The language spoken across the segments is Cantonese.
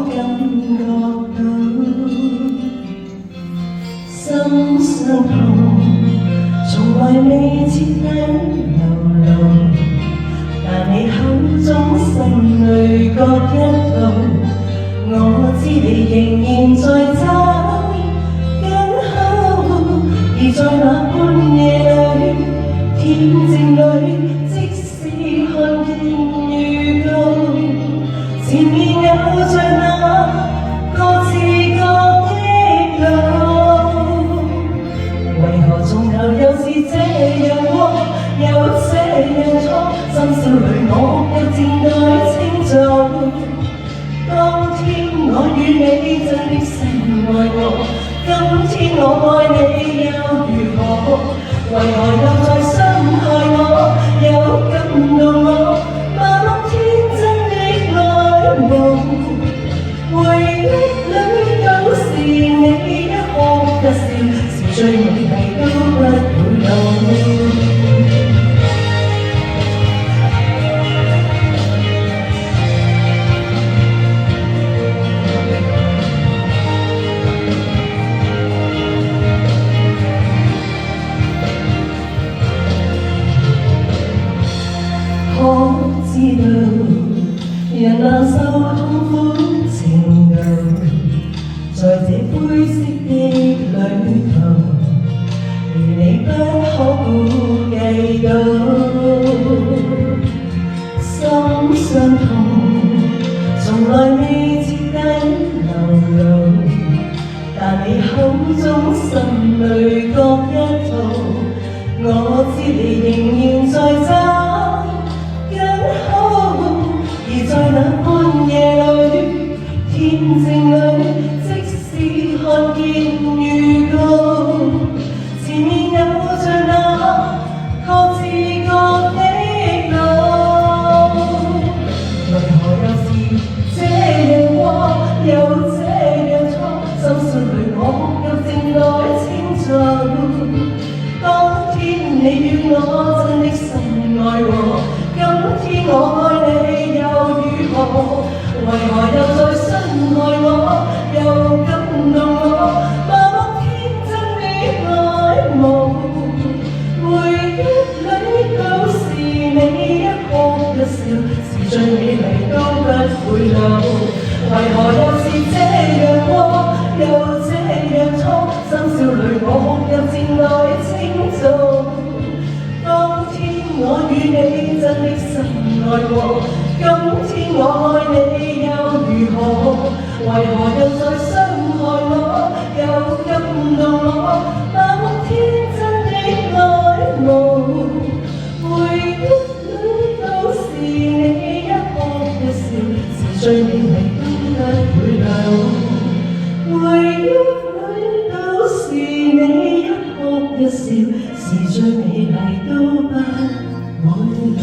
感覺到心傷痛，從來未徹底流露，但你口中心裏各一套，我知你仍然在找緊候，而在那半夜裏恬靜裏，即使看見預告，前面有着那各自各的路，為何從頭又是這樣過，又這樣錯，深宵裏我又靜待清早。當天我與你真的深愛過，今天我愛你又如何？為何又再傷害我，又感動我，麻木天真的愛慕，回憶裏都是你一哭一笑，是最美麗都不會老。知道人難受痛苦程度，在這灰色的旅途，而你不可估計到，心傷痛，從來未徹底流露，但你口中心裏各一套，我知你仍然在找。而在那半夜裏，恬靜裏，即使看見預告，前面有着那各自各的路，為何又是這樣過，又這樣錯？深宵裏我又靜待清早。當天你與我真的深愛過，今天我愛你又如何？為何又再傷害我，又感動我，麻木天真的愛慕，回憶裏都是你一哭一笑，是最美麗都不會老。為何又是這樣過，又這樣錯？深宵裏我又靜待清早。當天我與你真的深愛過，今天我愛你又如何？為何又再傷害我，又感動我，麻木天真的愛慕，回憶裏都是你一哭一笑，是最美麗都不會老。回憶裏都是你一哭一笑，是最美麗都不會老。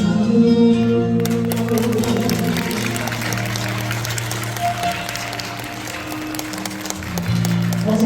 多謝。